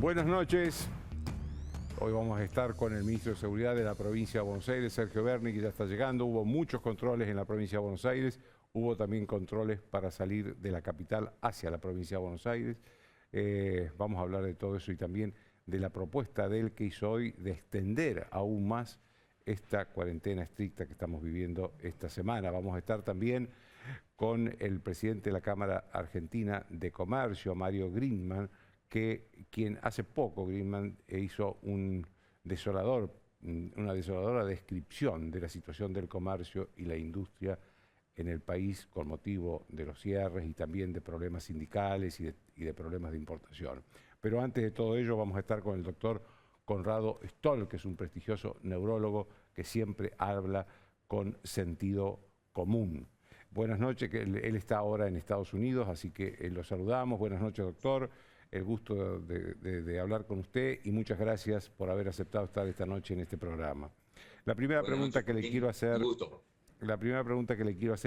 Buenas noches. Hoy vamos a estar con el ministro de Seguridad de la provincia de Buenos Aires, Sergio Berni, que ya está llegando. Hubo muchos controles en la provincia de Buenos Aires. Hubo también controles para salir de la capital hacia la provincia de Buenos Aires. Vamos a hablar de todo eso y también de la propuesta de él que hizo hoy de extender aún más esta cuarentena estricta que estamos viviendo esta semana. Vamos a estar también con el presidente de la Cámara Argentina de Comercio, Mario Greenman, quien hace poco Greenman hizo una desoladora descripción de la situación del comercio y la industria en el país con motivo de los cierres y también de problemas sindicales y de problemas de importación. Pero antes de todo ello vamos a estar con el doctor Conrado Stoll, que es un prestigioso neurólogo que siempre habla con sentido común. Buenas noches, que él está ahora en Estados Unidos, así que lo saludamos. Buenas noches, doctor. El gusto de hablar con usted y muchas gracias por haber aceptado estar esta noche en este programa. La primera pregunta que le quiero hacer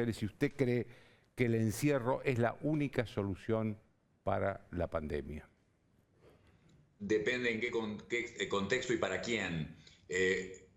es si usted cree que el encierro es la única solución para la pandemia. Depende en qué contexto y para quién.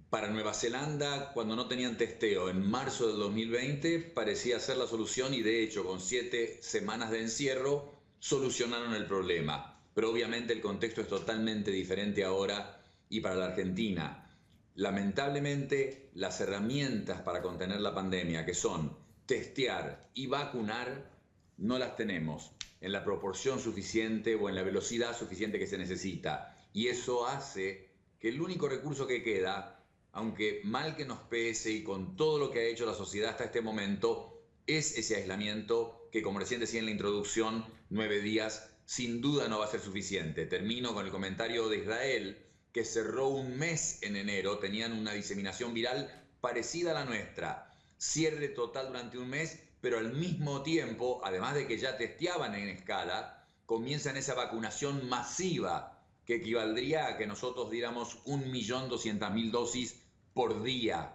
Para Nueva Zelanda, cuando no tenían testeo en marzo del 2020, parecía ser la solución y de hecho con 7 semanas de encierro solucionaron el problema. Pero obviamente el contexto es totalmente diferente ahora y para la Argentina. Lamentablemente, las herramientas para contener la pandemia, que son testear y vacunar, no las tenemos en la proporción suficiente o en la velocidad suficiente que se necesita. Y eso hace que el único recurso que queda, aunque mal que nos pese y con todo lo que ha hecho la sociedad hasta este momento, es ese aislamiento que, como recién decía en la introducción, 9 días sin duda no va a ser suficiente. Termino con el comentario de Israel, que cerró un mes en enero, tenían una diseminación viral parecida a la nuestra. Cierre total durante un mes, pero al mismo tiempo, además de que ya testeaban en escala, comienzan esa vacunación masiva que equivaldría a que nosotros diéramos 1.200.000 dosis por día.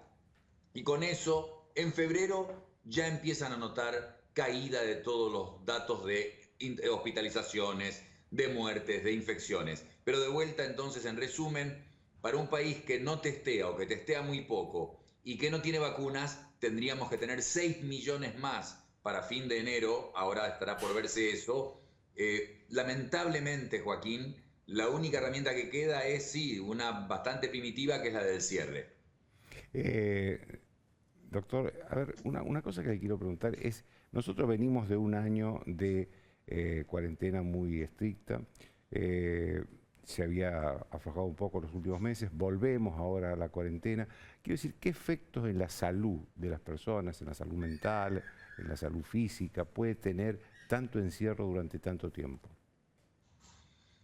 Y con eso, en febrero, ya empiezan a notar caída de todos los datos de hospitalizaciones, de muertes, de infecciones. Pero de vuelta entonces, en resumen, para un país que no testea o que testea muy poco y que no tiene vacunas, tendríamos que tener 6 millones más para fin de enero, ahora estará por verse eso. Lamentablemente, Joaquín, la única herramienta que queda es, sí, una bastante primitiva, que es la del cierre. Doctor, a ver, una cosa que le quiero preguntar es, nosotros venimos de un año de cuarentena muy estricta, se había aflojado un poco los últimos meses, volvemos ahora a la cuarentena. Quiero decir, ¿qué efectos en la salud de las personas, en la salud mental, en la salud física, puede tener tanto encierro durante tanto tiempo?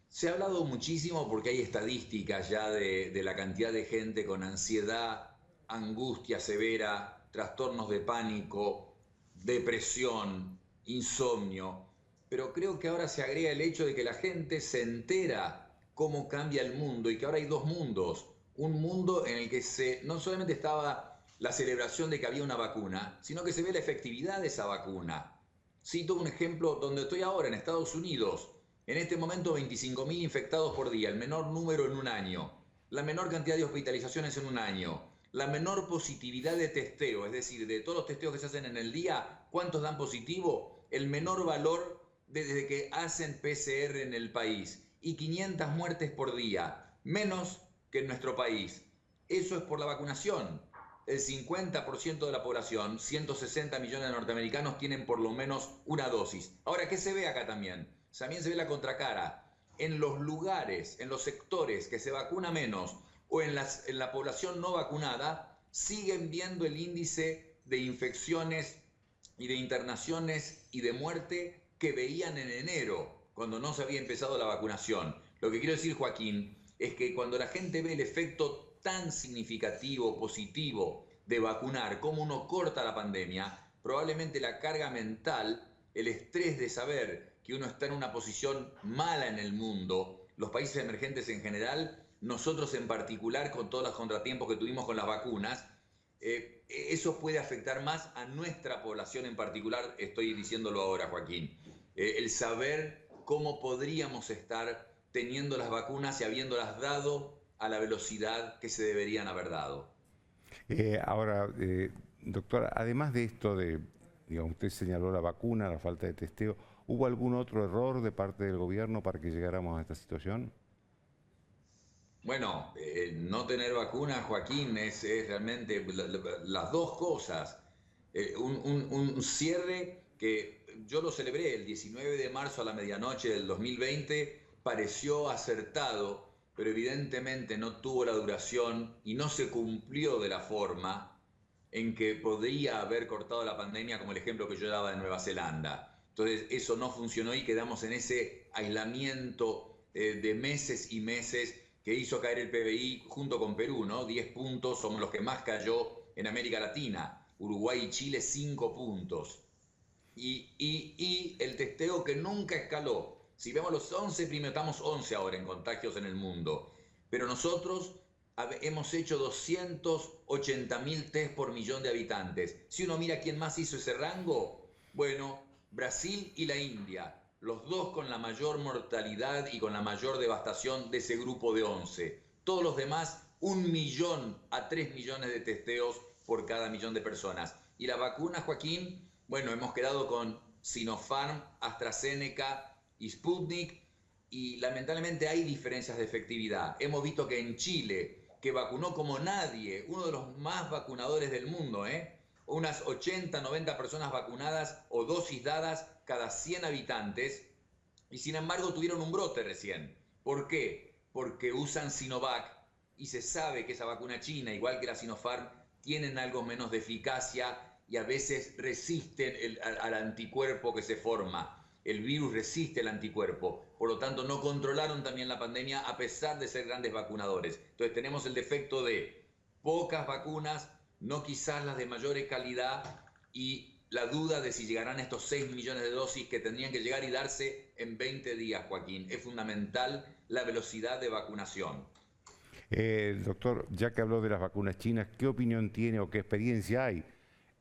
Se ha hablado muchísimo porque hay estadísticas ya de la cantidad de gente con ansiedad, angustia severa, trastornos de pánico, depresión, insomnio. Pero creo que ahora se agrega el hecho de que la gente se entera cómo cambia el mundo y que ahora hay dos mundos. Un mundo en el que no solamente estaba la celebración de que había una vacuna, sino que se ve la efectividad de esa vacuna. Cito un ejemplo donde estoy ahora, en Estados Unidos. En este momento 25.000 infectados por día, el menor número en un año, la menor cantidad de hospitalizaciones en un año, la menor positividad de testeo, es decir, de todos los testeos que se hacen en el día, ¿cuántos dan positivo? El menor valor desde que hacen PCR en el país y 500 muertes por día, menos que en nuestro país. Eso es por la vacunación. El 50% de la población, 160 millones de norteamericanos, tienen por lo menos una dosis. Ahora, ¿qué se ve acá también? También se ve la contracara. En los lugares, en los sectores que se vacuna menos o en la población no vacunada, siguen viendo el índice de infecciones y de internaciones y de muerte que veían en enero, cuando no se había empezado la vacunación. Lo que quiero decir, Joaquín, es que cuando la gente ve el efecto tan significativo, positivo de vacunar, cómo uno corta la pandemia, probablemente la carga mental, el estrés de saber que uno está en una posición mala en el mundo, los países emergentes en general, nosotros en particular, con todos los contratiempos que tuvimos con las vacunas, eso puede afectar más a nuestra población en particular, estoy diciéndolo ahora, Joaquín. El saber cómo podríamos estar teniendo las vacunas y habiéndolas dado a la velocidad que se deberían haber dado. Ahora, doctora, además de esto digamos, usted señaló la vacuna, la falta de testeo, ¿hubo algún otro error de parte del gobierno para que llegáramos a esta situación? Bueno, no tener vacuna, Joaquín, es realmente las dos cosas. Un cierre que yo lo celebré el 19 de marzo a la medianoche del 2020, pareció acertado, pero evidentemente no tuvo la duración y no se cumplió de la forma en que podría haber cortado la pandemia, como el ejemplo que yo daba de Nueva Zelanda. Entonces eso no funcionó y quedamos en ese aislamiento de meses y meses que hizo caer el PBI junto con Perú, ¿no? 10 puntos, somos los que más cayó en América Latina. Uruguay y Chile 5 puntos. Y el testeo que nunca escaló. Si vemos los 11 primeros, estamos 11 ahora en contagios en el mundo, pero nosotros hemos hecho 280.000 test por millón de habitantes. Si uno mira quién más hizo ese rango, bueno, Brasil y la India, los dos con la mayor mortalidad y con la mayor devastación de ese grupo de 11. Todos los demás, 1 millón a 3 millones de testeos por cada millón de personas. Y la vacuna, Joaquín, bueno, hemos quedado con Sinopharm, AstraZeneca y Sputnik, y lamentablemente hay diferencias de efectividad. Hemos visto que en Chile, que vacunó como nadie, uno de los más vacunadores del mundo, unas 80, 90 personas vacunadas o dosis dadas cada 100 habitantes, y sin embargo tuvieron un brote recién. ¿Por qué? Porque usan Sinovac y se sabe que esa vacuna china, igual que la Sinopharm, tienen algo menos de eficacia y a veces resisten al anticuerpo que se forma. El virus resiste el anticuerpo, por lo tanto no controlaron también la pandemia a pesar de ser grandes vacunadores. Entonces tenemos el defecto de pocas vacunas, no quizás las de mayor calidad, y la duda de si llegarán estos 6 millones de dosis que tendrían que llegar y darse en 20 días, Joaquín. Es fundamental la velocidad de vacunación. Doctor, ya que habló de las vacunas chinas, ¿qué opinión tiene o qué experiencia hay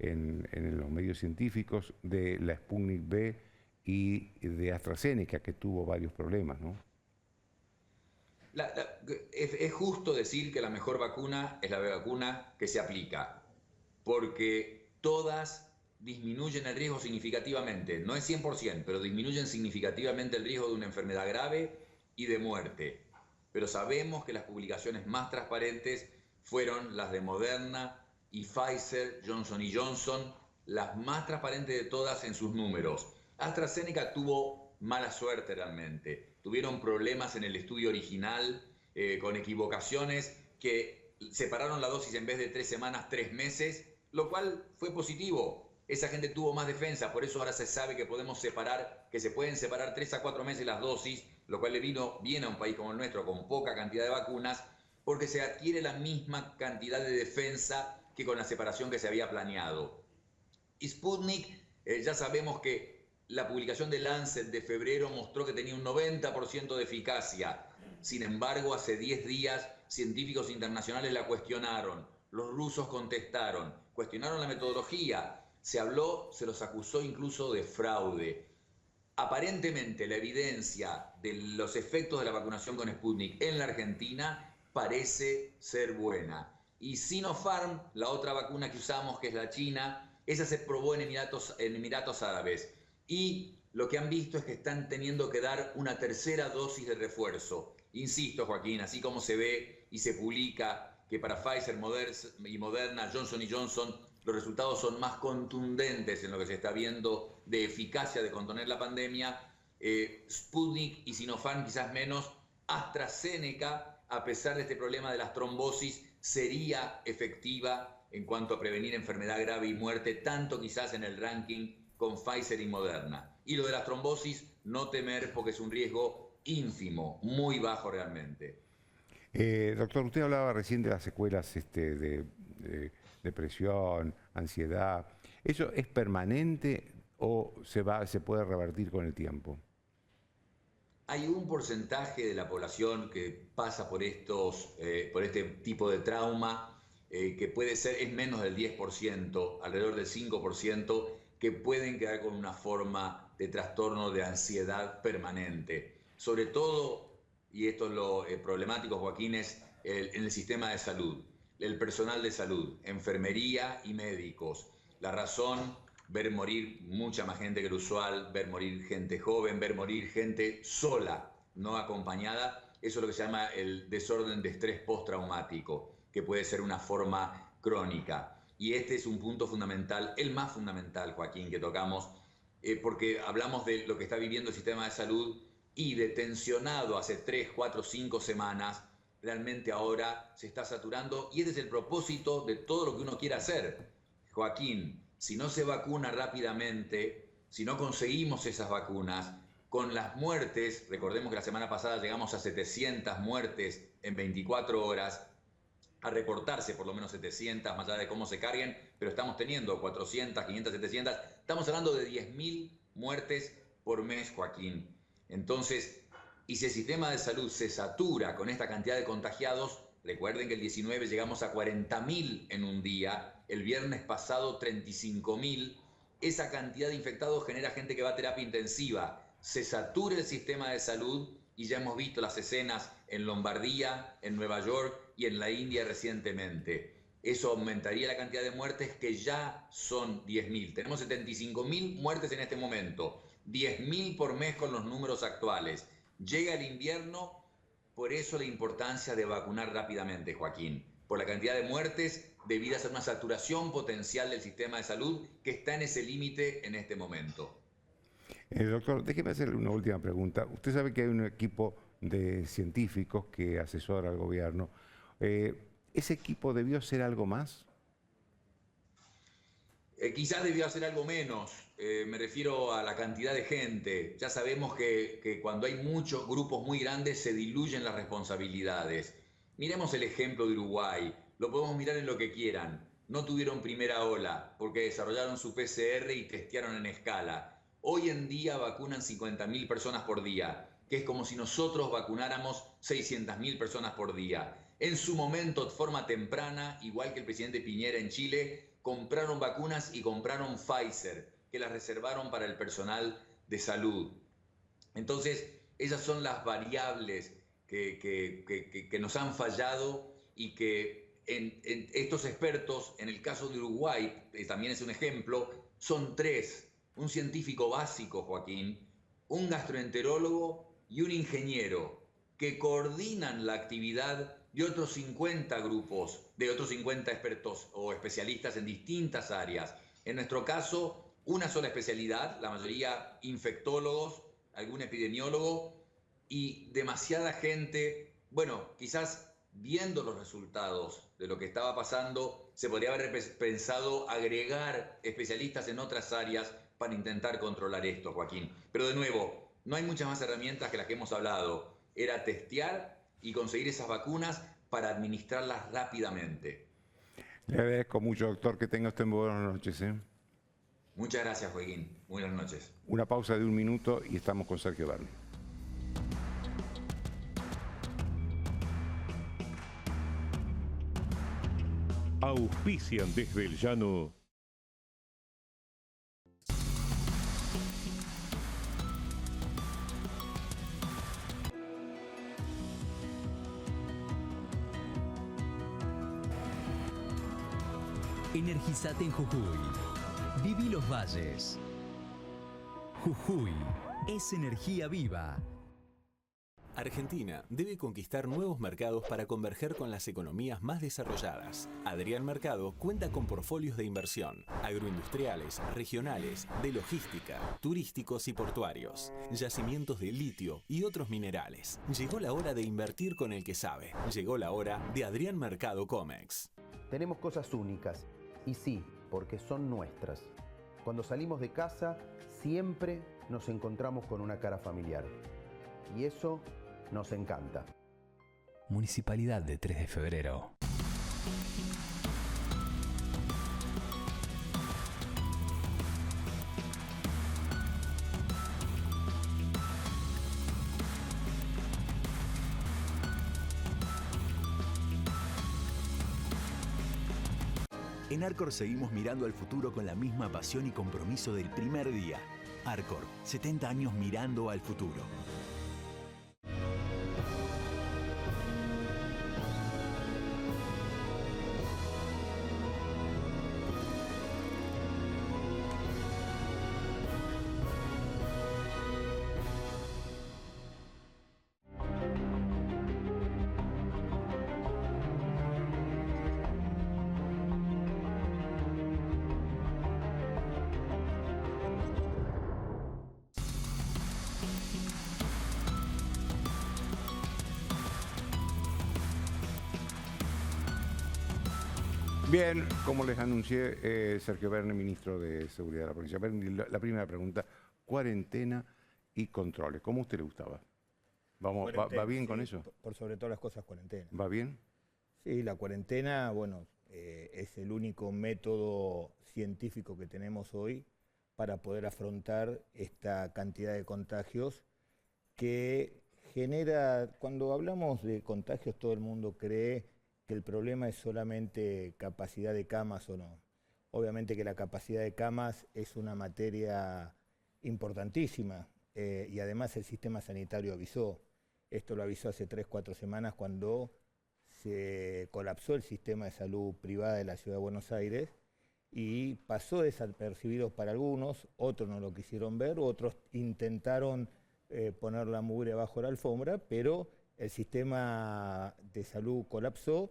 en los medios científicos de la Sputnik V y de AstraZeneca, que tuvo varios problemas, ¿no? Es justo decir que la mejor vacuna es la vacuna que se aplica, porque todas disminuyen el riesgo significativamente. No es 100%, pero disminuyen significativamente el riesgo de una enfermedad grave y de muerte. Pero sabemos que las publicaciones más transparentes fueron las de Moderna y Pfizer, Johnson Johnson, las más transparentes de todas en sus números. AstraZeneca tuvo mala suerte realmente. Tuvieron problemas en el estudio original, con equivocaciones que separaron la dosis en vez de 3 semanas, 3 meses, lo cual fue positivo. Esa gente tuvo más defensa, por eso ahora se sabe que podemos separar, que se pueden separar 3 a 4 meses las dosis, lo cual le vino bien a un país como el nuestro con poca cantidad de vacunas, porque se adquiere la misma cantidad de defensa que con la separación que se había planeado. Y Sputnik, ya sabemos que la publicación de Lancet de febrero mostró que tenía un 90% de eficacia. Sin embargo, hace 10 días científicos internacionales la cuestionaron, los rusos contestaron, cuestionaron la metodología, se habló, se los acusó incluso de fraude. Aparentemente la evidencia de los efectos de la vacunación con Sputnik en la Argentina parece ser buena. Y Sinopharm, la otra vacuna que usamos, que es la china, esa se probó en Emiratos Árabes. Y lo que han visto es que están teniendo que dar una tercera dosis de refuerzo. Insisto, Joaquín, así como se ve y se publica que para Pfizer y Moderna, Johnson Johnson, los resultados son más contundentes en lo que se está viendo de eficacia de contener la pandemia, Sputnik y Sinopharm quizás menos. AstraZeneca, a pesar de este problema de las trombosis, sería efectiva en cuanto a prevenir enfermedad grave y muerte, tanto quizás en el ranking con Pfizer y Moderna. Y lo de las trombosis, no temer porque es un riesgo ínfimo, muy bajo realmente. Doctor, usted hablaba recién de las secuelas de depresión, ansiedad. ¿Eso es permanente o se puede revertir con el tiempo? Hay un porcentaje de la población que pasa por este tipo de trauma, que puede ser, es menos del 10%, alrededor del 5%, que pueden quedar con una forma de trastorno de ansiedad permanente. Sobre todo, y esto es lo problemático, Joaquín, es en el sistema de salud, el personal de salud, enfermería y médicos. La razón, ver morir mucha más gente que lo usual, ver morir gente joven, ver morir gente sola, no acompañada. Eso es lo que se llama el desorden de estrés postraumático, que puede ser una forma crónica. Y este es un punto fundamental, el más fundamental, Joaquín, que tocamos, porque hablamos de lo que está viviendo el sistema de salud y de tensionado hace 3, 4, 5 semanas, realmente ahora se está saturando y ese es el propósito de todo lo que uno quiere hacer. Joaquín, si no se vacuna rápidamente, si no conseguimos esas vacunas, con las muertes, recordemos que la semana pasada llegamos a 700 muertes en 24 horas, a reportarse por lo menos 700, más allá de cómo se carguen, pero estamos teniendo 400, 500, 700, estamos hablando de 10.000 muertes por mes, Joaquín. Entonces, y si el sistema de salud se satura con esta cantidad de contagiados, recuerden que el 19 llegamos a 40.000 en un día, el viernes pasado 35.000, esa cantidad de infectados genera gente que va a terapia intensiva, se satura el sistema de salud y ya hemos visto las escenas en Lombardía, en Nueva York y en la India recientemente. Eso aumentaría la cantidad de muertes que ya son 10.000. Tenemos 75.000 muertes en este momento, 10.000 por mes con los números actuales. Llega el invierno, por eso la importancia de vacunar rápidamente, Joaquín, por la cantidad de muertes debidas a una saturación potencial del sistema de salud que está en ese límite en este momento. Doctor, déjeme hacerle una última pregunta. Usted sabe que hay un equipo de científicos que asesora al gobierno. ¿Ese equipo debió hacer algo más? Quizás debió hacer algo menos, me refiero a la cantidad de gente. Ya sabemos que cuando hay muchos grupos muy grandes se diluyen las responsabilidades. Miremos el ejemplo de Uruguay, lo podemos mirar en lo que quieran. No tuvieron primera ola porque desarrollaron su PCR y testearon en escala. Hoy en día vacunan 50.000 personas por día, que es como si nosotros vacunáramos 600.000 personas por día. En su momento, de forma temprana, igual que el presidente Piñera en Chile, compraron vacunas y compraron Pfizer, que las reservaron para el personal de salud. Entonces, esas son las variables que nos han fallado y que en estos expertos, en el caso de Uruguay, también es un ejemplo, son 3. Un científico básico, Joaquín, un gastroenterólogo y un ingeniero que coordinan la actividad de otros 50 grupos, de otros 50 expertos o especialistas en distintas áreas. En nuestro caso, una sola especialidad, la mayoría infectólogos, algún epidemiólogo y demasiada gente. Bueno, quizás viendo los resultados de lo que estaba pasando, se podría haber pensado agregar especialistas en otras áreas para intentar controlar esto, Joaquín. Pero de nuevo, no hay muchas más herramientas que las que hemos hablado. Era testear y conseguir esas vacunas para administrarlas rápidamente. Le agradezco mucho, doctor, que tenga usted buenas noches. Muchas gracias, Joaquín. Buenas noches. Una pausa de 1 minuto y estamos con Sergio Berni. Auspician desde el llano. Energizate en Jujuy. Viví los valles. Jujuy es energía viva. Argentina debe conquistar nuevos mercados para converger con las economías más desarrolladas. Adrián Mercado cuenta con portfolios de inversión, agroindustriales, regionales, de logística, turísticos y portuarios, yacimientos de litio y otros minerales. Llegó la hora de invertir con el que sabe. Llegó la hora de Adrián Mercado Comex. Tenemos cosas únicas, y sí, porque son nuestras. Cuando salimos de casa, siempre nos encontramos con una cara familiar. Y eso nos encanta. Municipalidad de 3 de febrero. En Arcor seguimos mirando al futuro con la misma pasión y compromiso del primer día. Arcor, 70 años mirando al futuro. Bien, como les anuncié, Sergio Berni, ministro de Seguridad de la provincia. Berni, la primera pregunta, cuarentena y controles. ¿Cómo a usted le gustaba? ¿Va bien con eso? Por sobre todas las cosas, cuarentena. ¿Va bien? Sí, la cuarentena, bueno, es el único método científico que tenemos hoy para poder afrontar esta cantidad de contagios que genera, cuando hablamos de contagios, todo el mundo cree que el problema es solamente capacidad de camas o no. Obviamente que la capacidad de camas es una materia importantísima y además el sistema sanitario avisó. Esto lo avisó hace 3 o 4 semanas cuando se colapsó el sistema de salud privada de la Ciudad de Buenos Aires y pasó desapercibido para algunos, otros no lo quisieron ver, otros intentaron poner la mugre bajo la alfombra, pero el sistema de salud colapsó,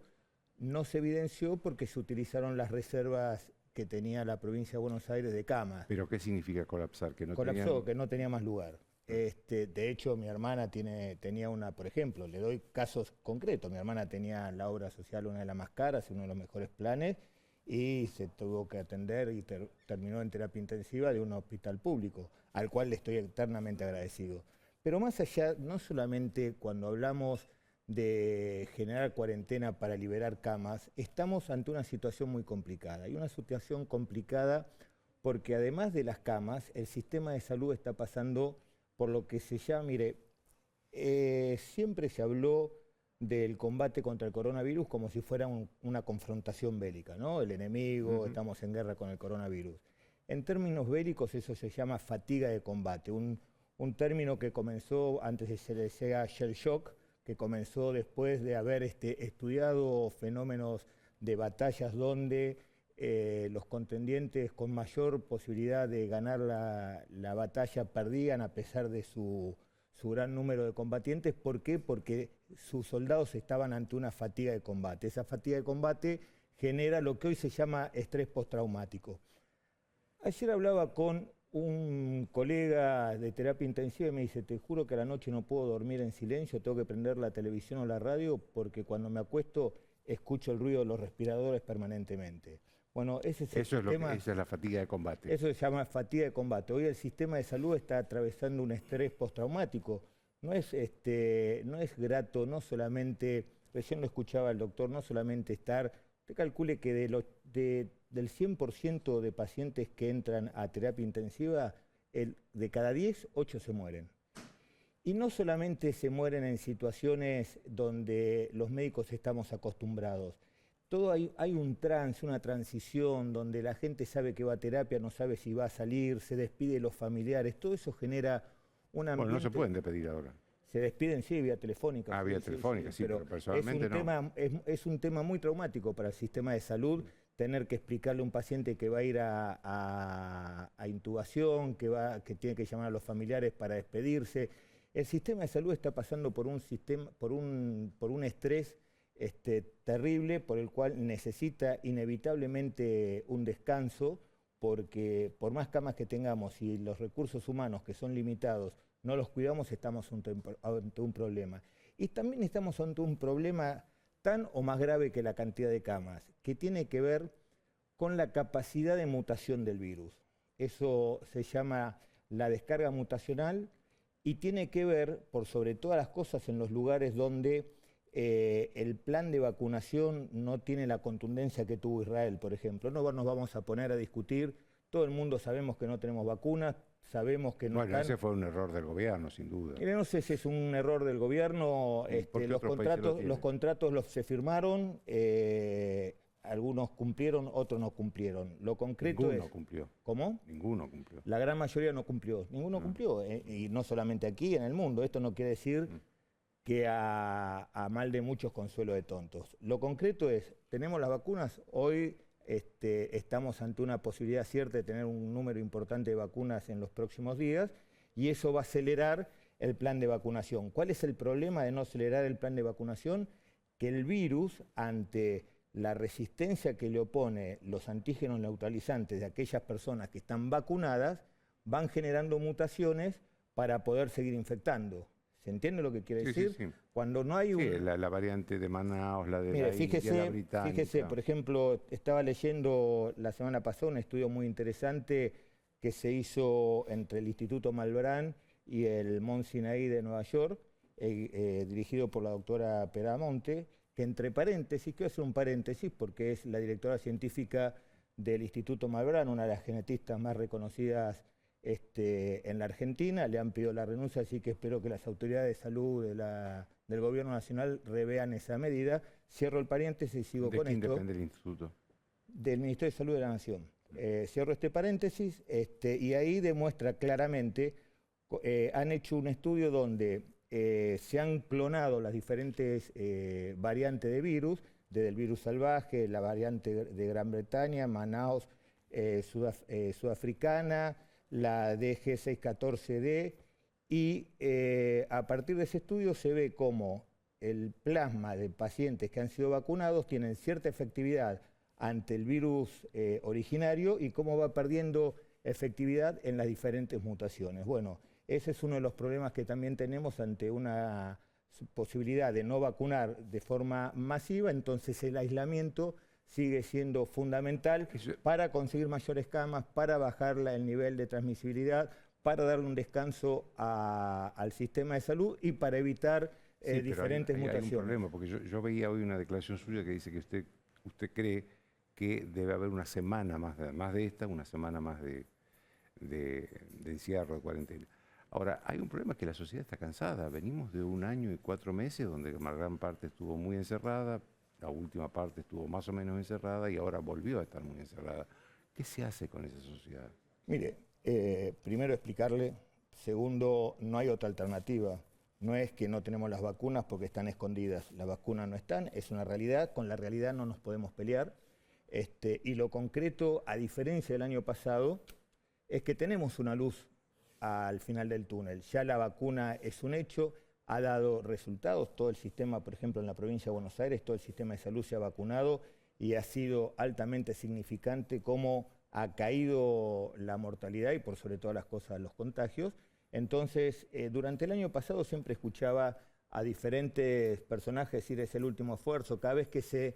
no se evidenció porque se utilizaron las reservas que tenía la provincia de Buenos Aires de camas. ¿Pero qué significa colapsar? Que no Colapsó, que no tenía más lugar. De hecho, mi hermana tenía una, por ejemplo, le doy casos concretos, mi hermana tenía la obra social una de las más caras, uno de los mejores planes, y se tuvo que atender y terminó en terapia intensiva de un hospital público, al cual le estoy eternamente agradecido. Pero más allá, no solamente cuando hablamos de generar cuarentena para liberar camas, estamos ante una situación muy complicada. Y una situación complicada porque además de las camas, el sistema de salud está pasando por lo que se llama, mire, siempre se habló del combate contra el coronavirus como si fuera una confrontación bélica, ¿no? El enemigo, estamos en guerra con el coronavirus. En términos bélicos eso se llama fatiga de combate, un término que comenzó antes de ser shell shock, que comenzó después de haber estudiado fenómenos de batallas donde los contendientes con mayor posibilidad de ganar la batalla perdían a pesar de su gran número de combatientes. ¿Por qué? Porque sus soldados estaban ante una fatiga de combate. Esa fatiga de combate genera lo que hoy se llama estrés postraumático. Ayer hablaba con un colega de terapia intensiva y me dice, te juro que a la noche no puedo dormir en silencio, tengo que prender la televisión o la radio porque cuando me acuesto escucho el ruido de los respiradores permanentemente. Bueno, ese es el sistema, esa es la fatiga de combate. Eso se llama fatiga de combate. Hoy el sistema de salud está atravesando un estrés postraumático. No es grato, no solamente, recién lo escuchaba el doctor, no solamente estar, usted calcule que del 100% de pacientes que entran a terapia intensiva, de cada 10, 8 se mueren. Y no solamente se mueren en situaciones donde los médicos estamos acostumbrados. Hay un trance, una transición donde la gente sabe que va a terapia, no sabe si va a salir, se despide de los familiares. Todo eso genera un ambiente... Bueno, no se pueden despedir ahora. Se despiden, sí, vía telefónica. Ah, vía telefónica, sí, pero personalmente no. Es un tema muy traumático para el sistema de salud, tener que explicarle a un paciente que va a ir a intubación, que tiene que llamar a los familiares para despedirse. El sistema de salud está pasando por un estrés terrible, por el cual necesita inevitablemente un descanso, porque por más camas que tengamos y los recursos humanos que son limitados, no los cuidamos, estamos ante un problema. Y también estamos ante un problema tan o más grave que la cantidad de camas, que tiene que ver con la capacidad de mutación del virus. Eso se llama la descarga mutacional y tiene que ver, por sobre todas las cosas, en los lugares donde el plan de vacunación no tiene la contundencia que tuvo Israel, por ejemplo. No nos vamos a poner a discutir, todo el mundo sabemos que no tenemos vacunas, sabemos que no Bueno, ese fue un error del gobierno, sin duda. No sé si es un error del gobierno, los contratos se firmaron, algunos cumplieron, otros no cumplieron. Lo concreto Ninguno cumplió. ¿Cómo? Ninguno cumplió. La gran mayoría no cumplió, ninguno cumplió, y no solamente aquí, en el mundo. Esto no quiere decir que a mal de muchos consuelo de tontos. Lo concreto es, tenemos las vacunas, hoy estamos ante una posibilidad cierta de tener un número importante de vacunas en los próximos días, y eso va a acelerar el plan de vacunación. ¿Cuál es el problema de no acelerar el plan de vacunación? Que el virus, ante la resistencia que le opone los antígenos neutralizantes de aquellas personas que están vacunadas, van generando mutaciones para poder seguir infectando. ¿Se entiende lo que quiere Sí, decir? sí, sí. Cuando no hay Sí, la variante de Manaos, la de Mire, la India, la británica. fíjese, por ejemplo, estaba leyendo la semana pasada un estudio muy interesante que se hizo entre el Instituto Malbrán y el Mount Sinai de Nueva York, dirigido por la doctora Peramonte, que entre paréntesis, quiero hacer un paréntesis porque es la directora científica del Instituto Malbrán, una de las genetistas más reconocidas en la Argentina, le han pedido la renuncia, así que espero que las autoridades de salud del Gobierno Nacional revean esa medida. Cierro el paréntesis y sigo con esto. ¿De quién depende el instituto? Del Ministerio de Salud de la Nación. Cierro este paréntesis y ahí demuestra claramente, han hecho un estudio donde se han clonado las diferentes variantes de virus, desde el virus salvaje, la variante de Gran Bretaña, Manaos sudafricana, la DG614D, y a partir de ese estudio se ve cómo el plasma de pacientes que han sido vacunados tienen cierta efectividad ante el virus originario y cómo va perdiendo efectividad en las diferentes mutaciones. Bueno, ese es uno de los problemas que también tenemos ante una posibilidad de no vacunar de forma masiva, entonces el aislamiento sigue siendo fundamental para conseguir mayores camas, para bajar el nivel de transmisibilidad, para darle un descanso al sistema de salud y para evitar diferentes mutaciones. Hay un problema, porque yo veía hoy una declaración suya que dice que usted cree que debe haber una semana más de esta, una semana más de encierro, de cuarentena. Ahora, hay un problema, que la sociedad está cansada. Venimos de 1 año y 4 meses donde una gran parte estuvo muy encerrada, la última parte estuvo más o menos encerrada y ahora volvió a estar muy encerrada. ¿Qué se hace con esa sociedad? Mire, primero explicarle, segundo, no hay otra alternativa. No es que no tenemos las vacunas porque están escondidas. Las vacunas no están, es una realidad, con la realidad no nos podemos pelear. Y lo concreto, a diferencia del año pasado, es que tenemos una luz al final del túnel. Ya la vacuna es un hecho, ha dado resultados, todo el sistema, por ejemplo, en la provincia de Buenos Aires, todo el sistema de salud se ha vacunado y ha sido altamente significante cómo ha caído la mortalidad y por sobre todas las cosas los contagios. Entonces, durante el año pasado siempre escuchaba a diferentes personajes decir es el último esfuerzo. Cada vez que se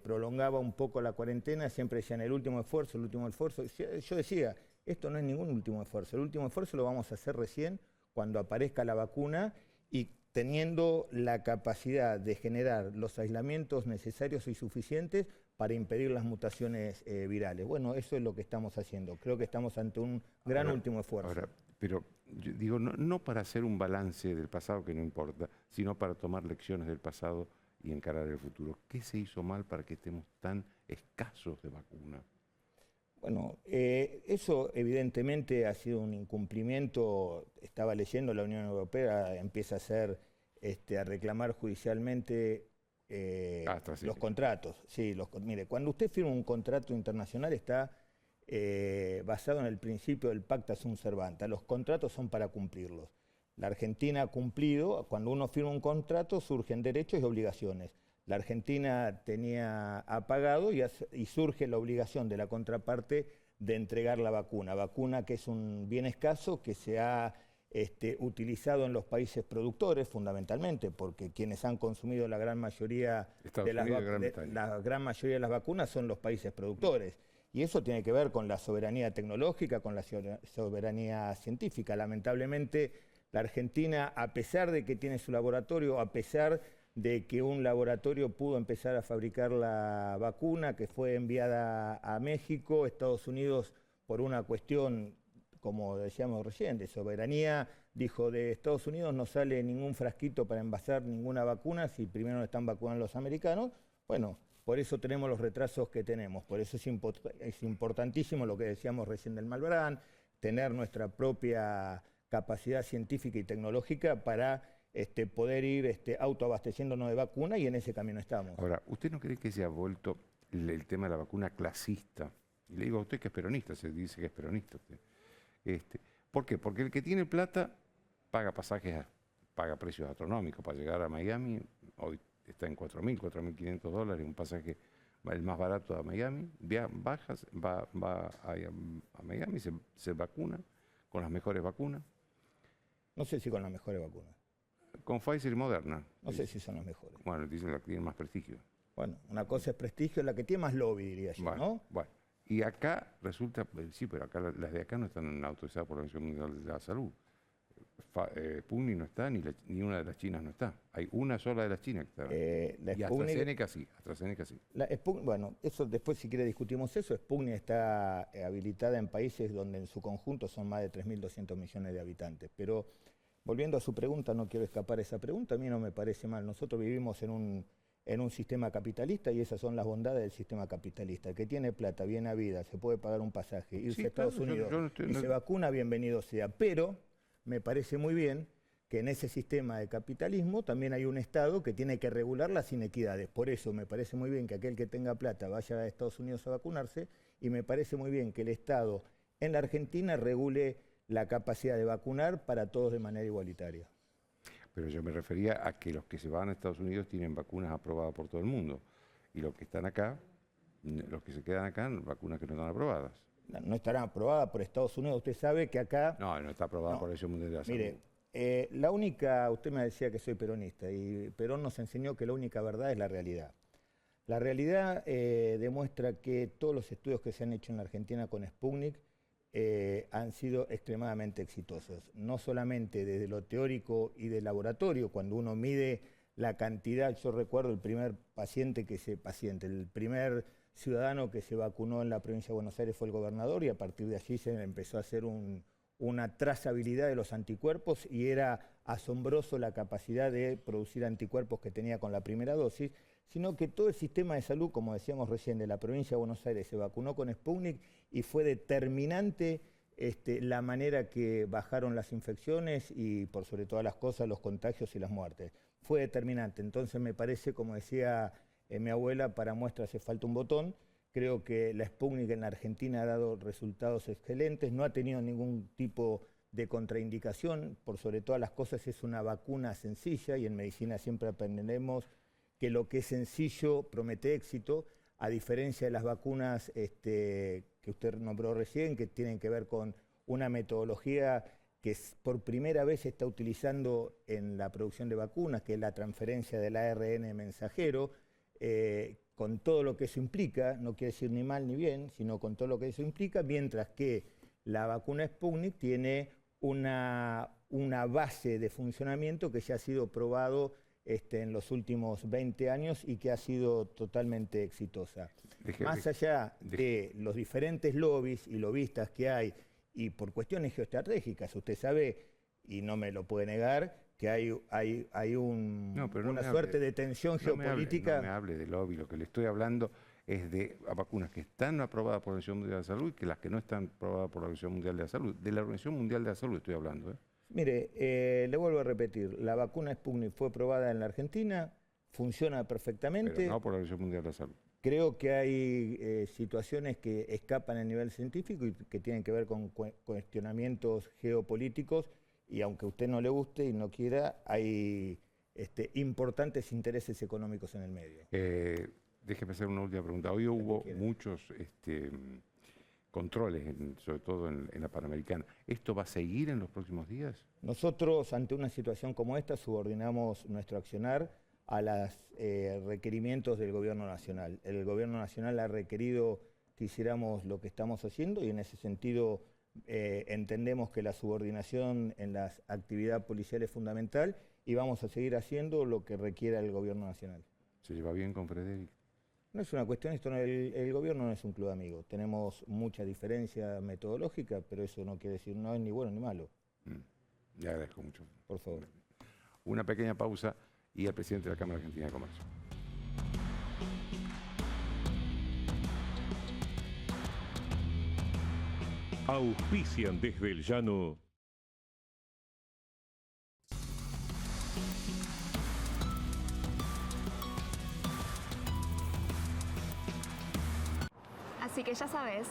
prolongaba un poco la cuarentena, siempre decían el último esfuerzo, el último esfuerzo. Yo decía, esto no es ningún último esfuerzo. El último esfuerzo lo vamos a hacer recién cuando aparezca la vacuna y teniendo la capacidad de generar los aislamientos necesarios y suficientes para impedir las mutaciones virales. Bueno, eso es lo que estamos haciendo. Creo que estamos ante un gran último esfuerzo. Ahora, pero yo digo, no para hacer un balance del pasado, que no importa, sino para tomar lecciones del pasado y encarar el futuro. ¿Qué se hizo mal para que estemos tan escasos de vacunas? Bueno, eso evidentemente ha sido un incumplimiento. Estaba leyendo, la Unión Europea empieza a reclamar judicialmente los contratos. Sí, mire, cuando usted firma un contrato internacional está basado en el principio del pacta sunt servanda. Los contratos son para cumplirlos. La Argentina ha cumplido. Cuando uno firma un contrato surgen derechos y obligaciones. La Argentina ha pagado y surge la obligación de la contraparte de entregar la vacuna que es un bien escaso que se ha utilizado en los países productores fundamentalmente, porque quienes han consumido la gran mayoría de las vacunas son los países productores. Y eso tiene que ver con la soberanía tecnológica, con la soberanía científica. Lamentablemente, la Argentina, a pesar de que tiene su laboratorio, a pesar de que un laboratorio pudo empezar a fabricar la vacuna que fue enviada a México, Estados Unidos, por una cuestión, como decíamos recién, de soberanía, dijo, de Estados Unidos no sale ningún frasquito para envasar ninguna vacuna si primero no están vacunando los americanos. Bueno, por eso tenemos los retrasos que tenemos, por eso es importantísimo lo que decíamos recién del Malbrán, tener nuestra propia capacidad científica y tecnológica para poder ir autoabasteciéndonos de vacuna, y en ese camino estamos. Ahora, ¿usted no cree que se ha vuelto el tema de la vacuna clasista? Y le digo a usted que es peronista, se dice que es peronista usted. ¿Por qué? Porque el que tiene plata paga pasajes, paga precios astronómicos para llegar a Miami. Hoy está en $4.000, $4.500, un pasaje el más barato a Miami. Va a Miami, se vacuna con las mejores vacunas. No sé si con las mejores vacunas. Con Pfizer y Moderna. No sé si son las mejores. Bueno, dicen que tienen más prestigio. Bueno, una cosa es prestigio, la que tiene más lobby, diría yo, ¿no? Bueno, y acá resulta, sí, pero acá las de acá no están autorizadas por la Organización Mundial de la Salud. Sputnik no está, ni una de las chinas no está. Hay una sola de las chinas que está. Y AstraZeneca sí, AstraZeneca sí. Bueno, eso después si quiere discutimos eso. Sputnik está habilitada en países donde en su conjunto son más de 3.200 millones de habitantes. Pero volviendo a su pregunta, no quiero escapar esa pregunta, a mí no me parece mal. Nosotros vivimos en un sistema capitalista y esas son las bondades del sistema capitalista. El que tiene plata, bien a vida, se puede pagar un pasaje, irse a Estados Unidos y se vacuna, bienvenido sea. Pero me parece muy bien que en ese sistema de capitalismo también hay un Estado que tiene que regular las inequidades. Por eso me parece muy bien que aquel que tenga plata vaya a Estados Unidos a vacunarse y me parece muy bien que el Estado en la Argentina regule la capacidad de vacunar para todos de manera igualitaria. Pero yo me refería a que los que se van a Estados Unidos tienen vacunas aprobadas por todo el mundo. Y los que están acá, los que se quedan acá, vacunas que no están aprobadas. No estarán aprobadas por Estados Unidos. Usted sabe que acá... No está aprobada por la Organización Mundial de la Salud. Mire, la única... Usted me decía que soy peronista y Perón nos enseñó que la única verdad es la realidad. La realidad demuestra que todos los estudios que se han hecho en la Argentina con Sputnik han sido extremadamente exitosos. No solamente desde lo teórico y de laboratorio, cuando uno mide la cantidad, yo recuerdo el primer el primer ciudadano que se vacunó en la provincia de Buenos Aires fue el gobernador y a partir de allí se empezó a hacer una trazabilidad de los anticuerpos y era asombroso la capacidad de producir anticuerpos que tenía con la primera dosis, sino que todo el sistema de salud, como decíamos recién, de la provincia de Buenos Aires se vacunó con Sputnik y fue determinante la manera que bajaron las infecciones y por sobre todas las cosas los contagios y las muertes. Fue determinante, entonces me parece, como decía mi abuela, para muestra hace falta un botón. Creo que la Sputnik en la Argentina ha dado resultados excelentes, no ha tenido ningún tipo de contraindicación, por sobre todas las cosas es una vacuna sencilla y en medicina siempre aprenderemos que lo que es sencillo promete éxito, a diferencia de las vacunas que usted nombró recién, que tienen que ver con una metodología que por primera vez se está utilizando en la producción de vacunas, que es la transferencia del ARN mensajero, con todo lo que eso implica, no quiere decir ni mal ni bien, sino con todo lo que eso implica, mientras que la vacuna Sputnik tiene una base de funcionamiento que ya ha sido probado en los últimos 20 años y que ha sido totalmente exitosa. Más allá de los diferentes lobbies y lobistas que hay, y por cuestiones geoestratégicas, usted sabe, y no me lo puede negar, que hay una suerte de tensión geopolítica. No me hable de lobby, lo que le estoy hablando es de vacunas que están aprobadas por la Organización Mundial de la Salud y que las que no están aprobadas por la Organización Mundial de la Salud. De la Organización Mundial de la Salud estoy hablando. Mire, le vuelvo a repetir, la vacuna Sputnik fue aprobada en la Argentina, funciona perfectamente. Pero no por la Organización Mundial de la Salud. Creo que hay situaciones que escapan al nivel científico y que tienen que ver con cuestionamientos geopolíticos y aunque a usted no le guste y no quiera, hay importantes intereses económicos en el medio. Déjeme hacer una última pregunta. Hoy hubo muchos controles, sobre todo en la Panamericana. ¿Esto va a seguir en los próximos días? Nosotros, ante una situación como esta, subordinamos nuestro accionar a los requerimientos del Gobierno Nacional. El Gobierno Nacional ha requerido que hiciéramos lo que estamos haciendo y en ese sentido entendemos que la subordinación en la actividad policial es fundamental y vamos a seguir haciendo lo que requiera el Gobierno Nacional. ¿Se lleva bien con Frederick? No es una cuestión, el Gobierno no es un club amigo. Tenemos mucha diferencia metodológica, pero eso no quiere decir no es ni bueno ni malo. Le agradezco mucho. Por favor. Una pequeña pausa y el presidente de la Cámara Argentina de Comercio. Auspician desde el llano. Así que ya sabes.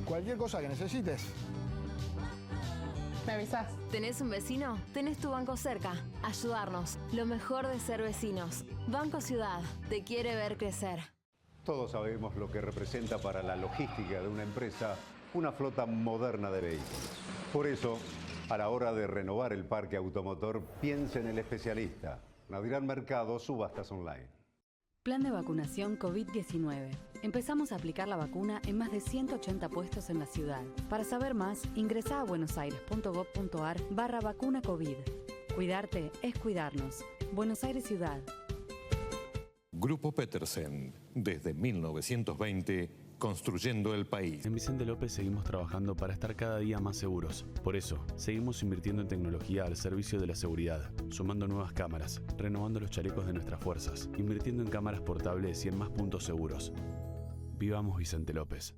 Cualquier cosa que necesites, me avisás. ¿Tenés un vecino? Tenés tu banco cerca. Ayudarnos. Lo mejor de ser vecinos. Banco Ciudad. Te quiere ver crecer. Todos sabemos lo que representa para la logística de una empresa una flota moderna de vehículos. Por eso, A la hora de renovar el parque automotor, piense en el especialista. Adrián Mercado, subastas online. Plan de vacunación COVID-19. Empezamos a aplicar la vacuna en más de 180 puestos en la ciudad. Para saber más, ingresá a buenosaires.gov.ar/vacuna COVID. Cuidarte es cuidarnos. Buenos Aires Ciudad. Grupo Petersen, desde 1920, construyendo el país. En Vicente López seguimos trabajando para estar cada día más seguros. Por eso, seguimos invirtiendo en tecnología al servicio de la seguridad, sumando nuevas cámaras, renovando los chalecos de nuestras fuerzas, invirtiendo en cámaras portables y en más puntos seguros. Vivamos Vicente López.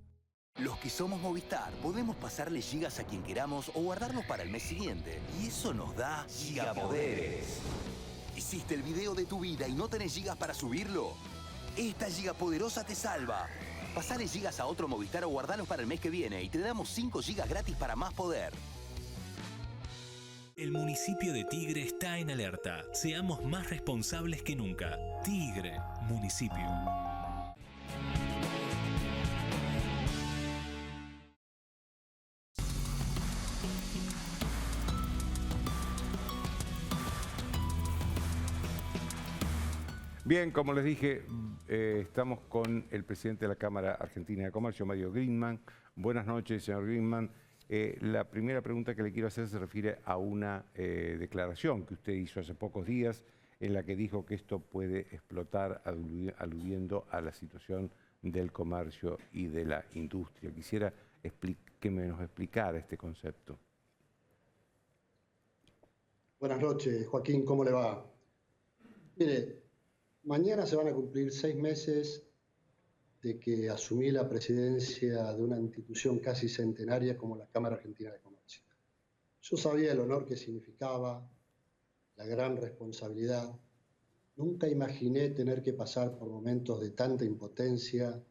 Los que somos Movistar podemos pasarle gigas a quien queramos o guardarlos para el mes siguiente. Y eso nos da gigapoderes. ¿Hiciste el video de tu vida y no tenés gigas para subirlo? Esta gigapoderosa te salva. Pasale gigas a otro Movistar o guardalos para el mes que viene y te damos 5 gigas gratis para más poder. El municipio de Tigre está en alerta. Seamos más responsables que nunca. Tigre, municipio. Bien, como les dije, estamos con el presidente de la Cámara Argentina de Comercio, Mario Greenman. Buenas noches, señor Greenman. La primera pregunta que le quiero hacer se refiere a una declaración que usted hizo hace pocos días en la que dijo que esto puede explotar aludiendo a la situación del comercio y de la industria. Quisiera que nos explicara este concepto. Buenas noches, Joaquín, ¿cómo le va? Mire, mañana se van a cumplir 6 meses de que asumí la presidencia de una institución casi centenaria como la Cámara Argentina de Comercio. Yo sabía el honor que significaba, la gran responsabilidad. Nunca imaginé tener que pasar por momentos de tanta impotencia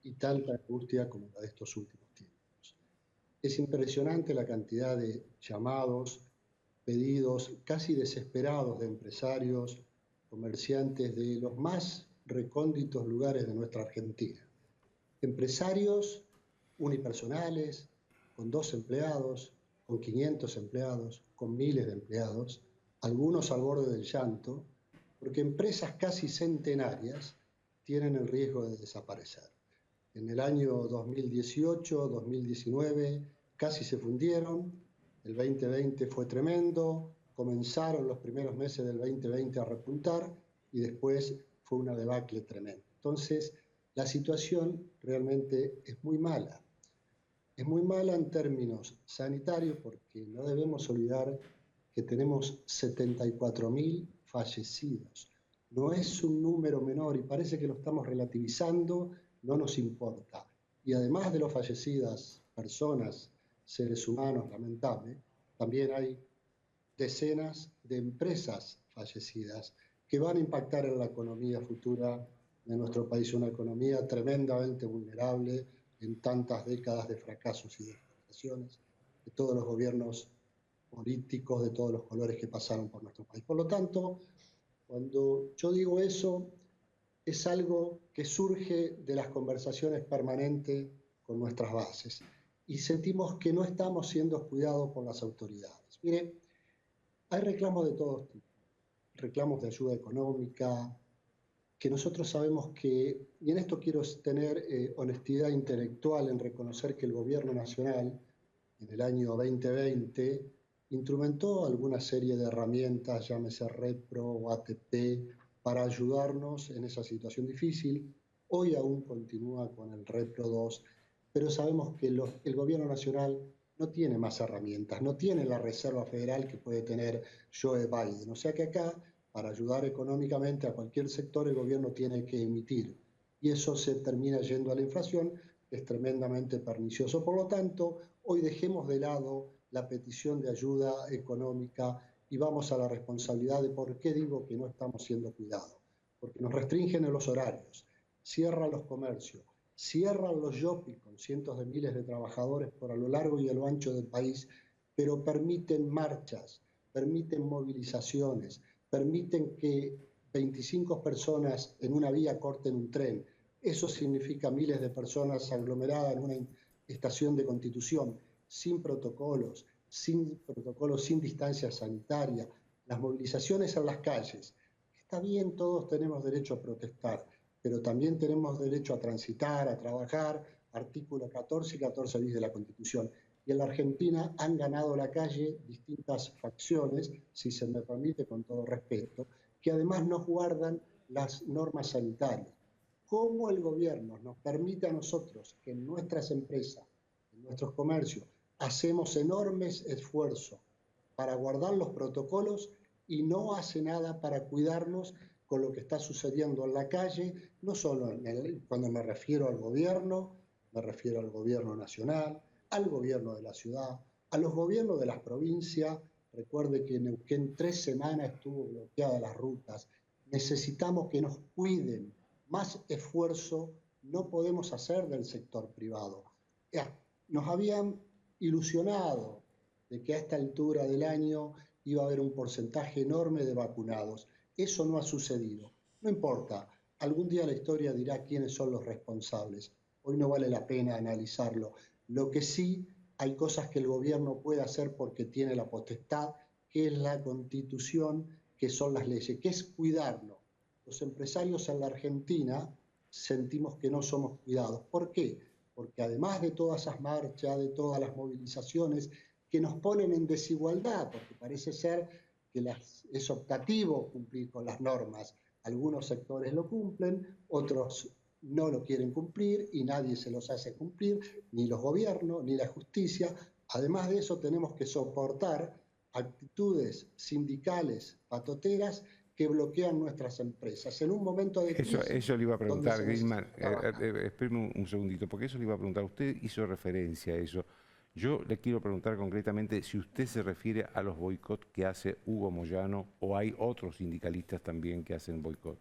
y tanta angustia como la de estos últimos tiempos. Es impresionante la cantidad de llamados, pedidos casi desesperados de empresarios, comerciantes de los más recónditos lugares de nuestra Argentina. Empresarios unipersonales, con 2 empleados, con 500 empleados, con miles de empleados, algunos al borde del llanto, porque empresas casi centenarias tienen el riesgo de desaparecer. En el año 2018, 2019, casi se fundieron, el 2020 fue tremendo, comenzaron los primeros meses del 2020 a repuntar y después fue una debacle tremenda. Entonces, la situación realmente es muy mala. Es muy mala en términos sanitarios porque no debemos olvidar que tenemos 74.000 fallecidos. No es un número menor y parece que lo estamos relativizando, no nos importa. Y además de los fallecidas personas, seres humanos lamentables, también hay decenas de empresas fallecidas que van a impactar en la economía futura de nuestro país, una economía tremendamente vulnerable en tantas décadas de fracasos y de frustraciones de todos los gobiernos políticos de todos los colores que pasaron por nuestro país. Por lo tanto, cuando yo digo eso, es algo que surge de las conversaciones permanentes con nuestras bases y sentimos que no estamos siendo cuidados por las autoridades. Mire, hay reclamos de todos tipos, reclamos de ayuda económica, que nosotros sabemos que, y en esto quiero tener honestidad intelectual en reconocer que el gobierno nacional en el año 2020 instrumentó alguna serie de herramientas, llámese Repro o ATP, para ayudarnos en esa situación difícil. Hoy aún continúa con el Repro 2, pero sabemos que el gobierno nacional no tiene más herramientas, no tiene la Reserva Federal que puede tener Joe Biden. O sea que acá, para ayudar económicamente a cualquier sector, el gobierno tiene que emitir. Y eso se termina yendo a la inflación, que es tremendamente pernicioso. Por lo tanto, hoy dejemos de lado la petición de ayuda económica y vamos a la responsabilidad de por qué digo que no estamos siendo cuidados. Porque nos restringen en los horarios, cierran los comercios, cierran los shopping con cientos de miles de trabajadores por a lo largo y a lo ancho del país, pero permiten marchas, permiten movilizaciones, permiten que 25 personas en una vía corten un tren. Eso significa miles de personas aglomeradas en una estación de Constitución, sin protocolos, sin protocolos, sin distancia sanitaria, las movilizaciones en las calles. Está bien, todos tenemos derecho a protestar, pero también tenemos derecho a transitar, a trabajar, artículo 14 y 14 bis de la Constitución. Y en la Argentina han ganado la calle distintas facciones, si se me permite, con todo respeto, que además nos guardan las normas sanitarias. ¿Cómo el gobierno nos permite a nosotros que en nuestras empresas, en nuestros comercios, hacemos enormes esfuerzos para guardar los protocolos y no hace nada para cuidarnos con lo que está sucediendo en la calle, no solo cuando me refiero al gobierno nacional, al gobierno de la ciudad, a los gobiernos de las provincias? Recuerde que en Neuquén 3 semanas estuvo bloqueada las rutas. Necesitamos que nos cuiden. Más esfuerzo no podemos hacer del sector privado. Nos habían ilusionado de que a esta altura del año iba a haber un porcentaje enorme de vacunados. Eso no ha sucedido. No importa, algún día la historia dirá quiénes son los responsables. Hoy no vale la pena analizarlo. Lo que sí, hay cosas que el gobierno puede hacer porque tiene la potestad, que es la Constitución, que son las leyes, que es cuidarnos. Los empresarios en la Argentina sentimos que no somos cuidados. ¿Por qué? Porque además de todas esas marchas, de todas las movilizaciones que nos ponen en desigualdad, porque parece ser que es optativo cumplir con las normas. Algunos sectores lo cumplen, otros no lo quieren cumplir y nadie se los hace cumplir, ni los gobiernos, ni la justicia. Además de eso, tenemos que soportar actitudes sindicales patoteras que bloquean nuestras empresas. En un momento de crisis... Eso le iba a preguntar, Griezmann. Espérame un segundito, porque eso le iba a preguntar. Usted hizo referencia a eso. Yo le quiero preguntar concretamente si usted se refiere a los boicots que hace Hugo Moyano o hay otros sindicalistas también que hacen boicot.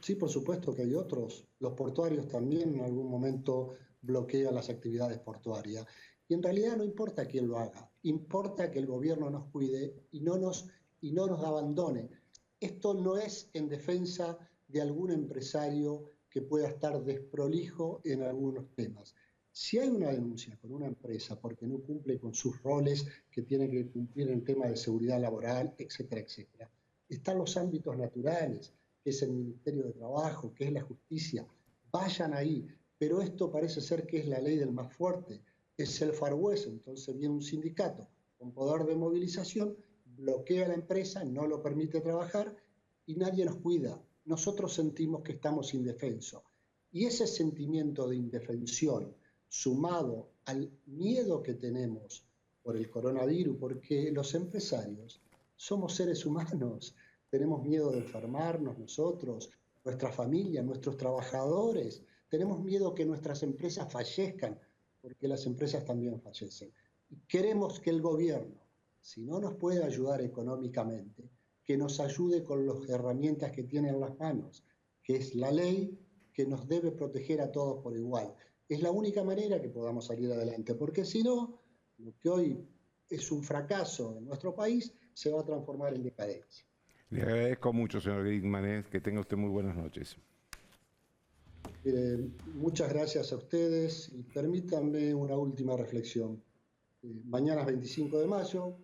Sí, por supuesto que hay otros. Los portuarios también en algún momento bloquean las actividades portuarias. Y en realidad no importa quién lo haga, importa que el gobierno nos cuide y no nos abandone. Esto no es en defensa de algún empresario que pueda estar desprolijo en algunos temas. Si hay una denuncia con una empresa porque no cumple con sus roles que tiene que cumplir en tema de seguridad laboral, etcétera, etcétera, están los ámbitos naturales, que es el Ministerio de Trabajo, que es la justicia. Vayan ahí, pero esto parece ser que es la ley del más fuerte, es el Far West. Entonces viene un sindicato con poder de movilización, bloquea a la empresa, no lo permite trabajar y nadie nos cuida. Nosotros sentimos que estamos indefensos. Y ese sentimiento de indefensión, sumado al miedo que tenemos por el coronavirus, porque los empresarios somos seres humanos, tenemos miedo de enfermarnos nosotros, nuestra familia, nuestros trabajadores, tenemos miedo que nuestras empresas fallezcan, porque las empresas también fallecen. Y queremos que el gobierno, si no nos puede ayudar económicamente, que nos ayude con las herramientas que tiene en las manos, que es la ley que nos debe proteger a todos por igual. Es la única manera que podamos salir adelante, porque si no, lo que hoy es un fracaso en nuestro país se va a transformar en decadencia. Le agradezco mucho, señor Griezmann, que tenga usted muy buenas noches. Muchas gracias a ustedes y permítanme una última reflexión. Mañana es 25 de mayo,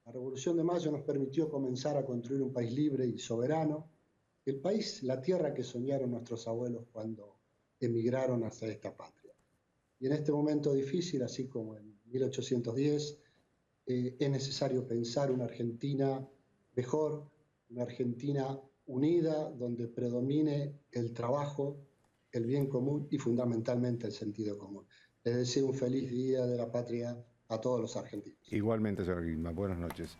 la Revolución de Mayo nos permitió comenzar a construir un país libre y soberano, el país, la tierra que soñaron nuestros abuelos cuando emigraron hacia esta patria. Y en este momento difícil, así como en 1810, es necesario pensar una Argentina mejor, una Argentina unida, donde predomine el trabajo, el bien común y fundamentalmente el sentido común. Les deseo un feliz Día de la Patria a todos los argentinos. Igualmente, señor Griezmann, buenas noches.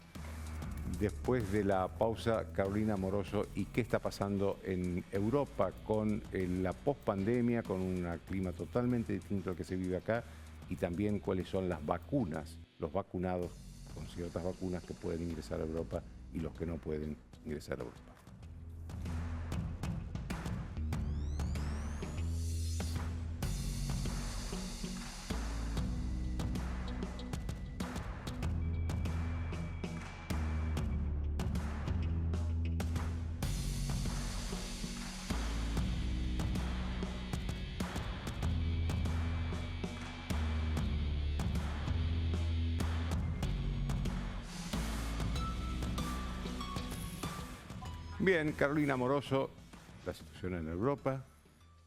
Después de la pausa, Carolina Moroso, ¿y qué está pasando en Europa con la pospandemia, con un clima totalmente distinto al que se vive acá? Y también cuáles son las vacunas, los vacunados con ciertas vacunas que pueden ingresar a Europa y los que no pueden ingresar a Europa. Bien, Carolina Moroso, la situación en Europa,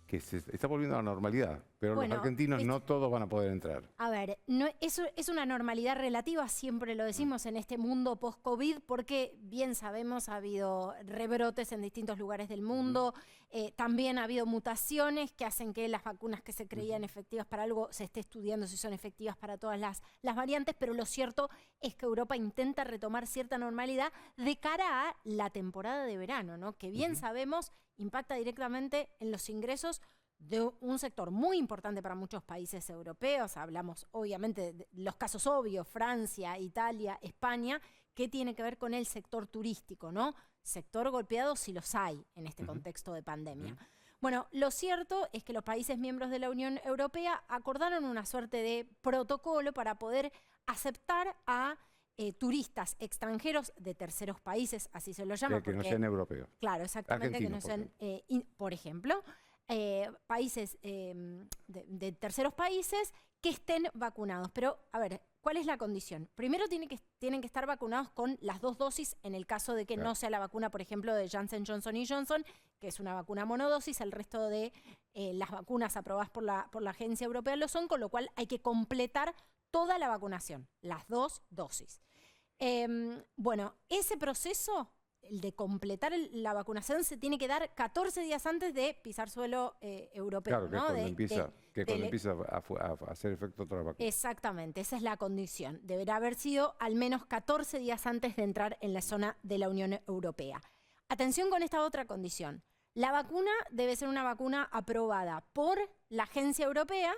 que se está volviendo a la normalidad, pero Bueno, los argentinos no todos van a poder entrar. A ver, eso es una normalidad relativa, siempre lo decimos en este mundo post-COVID, porque bien sabemos ha habido rebrotes en distintos lugares del mundo, también ha habido mutaciones que hacen que las vacunas que se creían efectivas para algo se esté estudiando si son efectivas para todas las variantes, pero lo cierto es que Europa intenta retomar cierta normalidad de cara a la temporada de verano, ¿no? Que bien sabemos impacta directamente en los ingresos de un sector muy importante para muchos países europeos. Hablamos obviamente de los casos obvios, Francia, Italia, España, que tiene que ver con el sector turístico, ¿no? Sector golpeado si los hay en este contexto de pandemia. Bueno, lo cierto es que los países miembros de la Unión Europea acordaron una suerte de protocolo para poder aceptar a turistas extranjeros de terceros países, así se lo llama. Que no sean europeos. Claro, exactamente, que no sean, por ejemplo, países de terceros países que estén vacunados. Pero, a ver, ¿cuál es la condición? Primero tienen que estar vacunados con las 2 dosis en el caso de que no sea la vacuna, por ejemplo, de Janssen Johnson & Johnson, que es una vacuna monodosis. El resto de las vacunas aprobadas por la Agencia Europea lo son, con lo cual hay que completar toda la vacunación, las 2 dosis. Bueno, ese proceso, el de completar la vacunación, se tiene que dar 14 días antes de pisar suelo europeo. Claro, que ¿no? cuando empieza a hacer efecto otra vacuna. Exactamente, esa es la condición. Deberá haber sido al menos 14 días antes de entrar en la zona de la Unión Europea. Atención con esta otra condición. La vacuna debe ser una vacuna aprobada por la Agencia Europea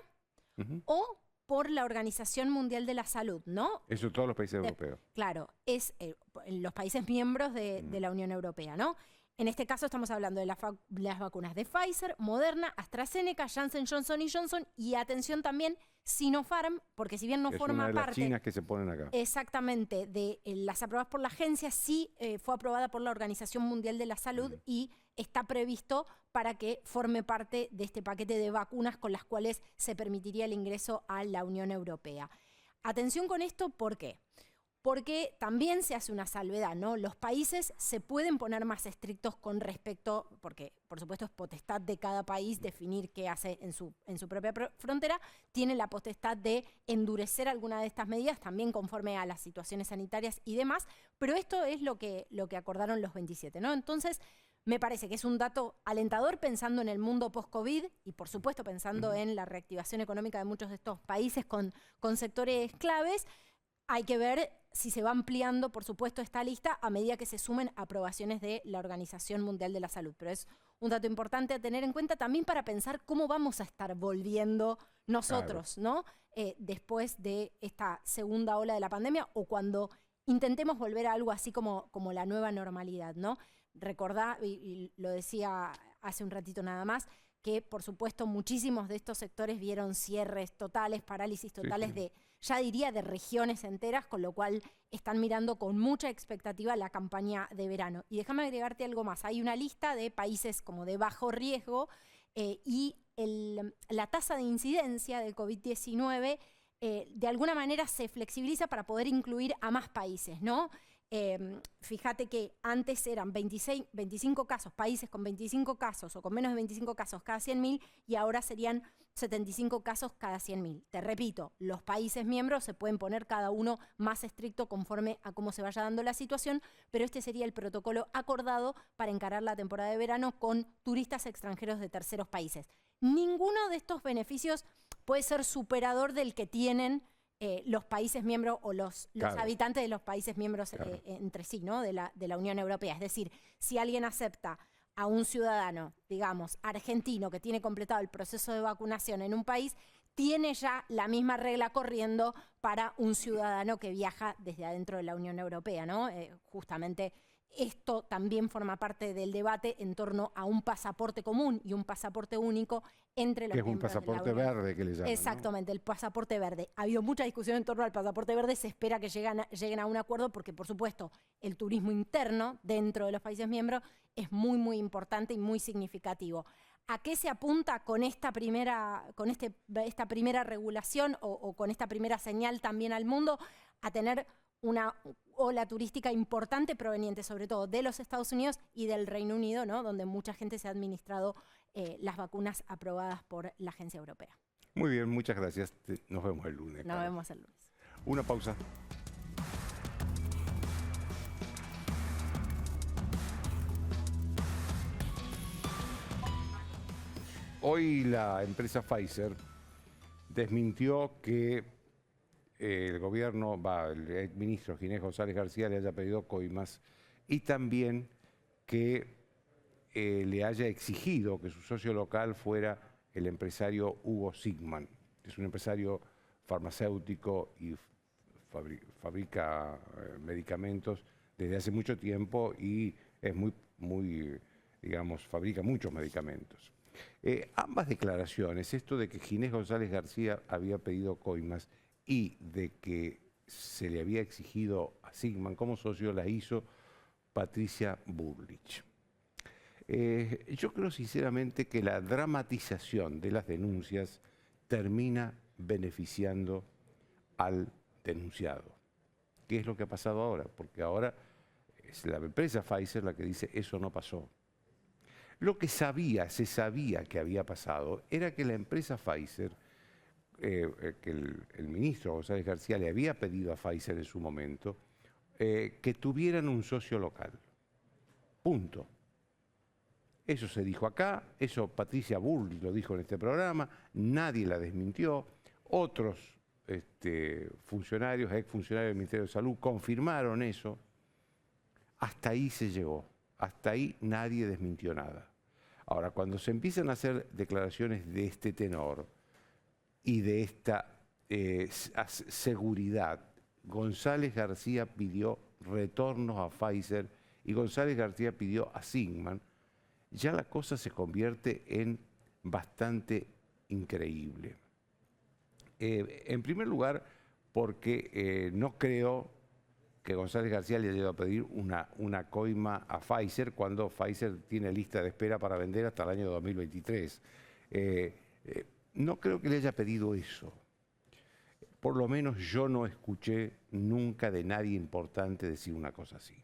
o por la Organización Mundial de la Salud, ¿no? Eso en todos los países europeos. Claro, es en los países miembros de la Unión Europea, ¿no? En este caso estamos hablando de las vacunas de Pfizer, Moderna, AstraZeneca, Janssen Johnson & Johnson y atención también Sinopharm, porque si bien no forma parte... Es una de las chinas que se ponen acá. Exactamente, de las aprobadas por la agencia, sí fue aprobada por la Organización Mundial de la Salud y está previsto para que forme parte de este paquete de vacunas con las cuales se permitiría el ingreso a la Unión Europea. Atención con esto, ¿por qué? Porque también se hace una salvedad, ¿no? Los países se pueden poner más estrictos con respecto, porque por supuesto es potestad de cada país definir qué hace en su propia frontera, tiene la potestad de endurecer alguna de estas medidas, también conforme a las situaciones sanitarias y demás, pero esto es lo que acordaron los 27, ¿no? Entonces, me parece que es un dato alentador pensando en el mundo post-COVID y por supuesto pensando en la reactivación económica de muchos de estos países con sectores claves. Hay que ver si se va ampliando, por supuesto, esta lista a medida que se sumen aprobaciones de la Organización Mundial de la Salud. Pero es un dato importante a tener en cuenta también para pensar cómo vamos a estar volviendo nosotros, ¿no? Después de esta segunda ola de la pandemia o cuando intentemos volver a algo así como la nueva normalidad, ¿no? Recordá, y lo decía hace un ratito nada más, que por supuesto muchísimos de estos sectores vieron cierres totales, parálisis totales de, ya diría, de regiones enteras, con lo cual están mirando con mucha expectativa la campaña de verano. Y déjame agregarte algo más, hay una lista de países como de bajo riesgo y la tasa de incidencia del COVID-19 de alguna manera se flexibiliza para poder incluir a más países, ¿no? Fíjate que antes eran 25 casos, países con 25 casos o con menos de 25 casos cada 100.000 y ahora serían 75 casos cada 100.000. Te repito, los países miembros se pueden poner cada uno más estricto conforme a cómo se vaya dando la situación, pero este sería el protocolo acordado para encarar la temporada de verano con turistas extranjeros de terceros países. Ninguno de estos beneficios puede ser superador del que tienen los países miembros o los habitantes de los países miembros entre sí, ¿no? de la Unión Europea. Es decir, si alguien acepta a un ciudadano, digamos, argentino que tiene completado el proceso de vacunación en un país, tiene ya la misma regla corriendo para un ciudadano que viaja desde adentro de la Unión Europea, ¿no? Justamente esto también forma parte del debate en torno a un pasaporte común y un pasaporte único entre los miembros de la Unión. Que es un pasaporte verde que le llaman, exactamente, ¿no? El pasaporte verde. Ha habido mucha discusión en torno al pasaporte verde, se espera que lleguen a un acuerdo porque, por supuesto, el turismo interno dentro de los países miembros es muy, muy importante y muy significativo. ¿A qué se apunta con esta primera regulación o con esta primera señal también al mundo? A tener una ola turística importante proveniente sobre todo de los Estados Unidos y del Reino Unido, ¿no? Donde mucha gente se ha administrado las vacunas aprobadas por la Agencia Europea. Muy bien, muchas gracias. Nos vemos el lunes. Nos vemos el lunes. Una pausa. Hoy la empresa Pfizer desmintió que el gobierno, el ministro Ginés González García le haya pedido coimas y también que le haya exigido que su socio local fuera el empresario Hugo Sigman, que es un empresario farmacéutico y fabrica medicamentos desde hace mucho tiempo y es digamos, fabrica muchos medicamentos. Ambas declaraciones, esto de que Ginés González García había pedido coimas y de que se le había exigido a Sigman como socio, la hizo Patricia Bullrich. Yo creo sinceramente que la dramatización de las denuncias termina beneficiando al denunciado. ¿Qué es lo que ha pasado ahora? Porque ahora es la empresa Pfizer la que dice eso no pasó. Lo que se sabía que había pasado era que la empresa Pfizer, que el ministro González García le había pedido a Pfizer en su momento, que tuvieran un socio local. Punto. Eso se dijo acá, eso Patricia Bullrich lo dijo en este programa, nadie la desmintió. Otros funcionarios, exfuncionarios del Ministerio de Salud confirmaron eso. Hasta ahí se llegó, hasta ahí nadie desmintió nada. Ahora, cuando se empiezan a hacer declaraciones de este tenor y de esta seguridad, González García pidió retornos a Pfizer y González García pidió a Sigman, ya la cosa se convierte en bastante increíble. En primer lugar, porque no creo que González García le haya a pedir una coima a Pfizer cuando Pfizer tiene lista de espera para vender hasta el año 2023. No creo que le haya pedido eso. Por lo menos yo no escuché nunca de nadie importante decir una cosa así.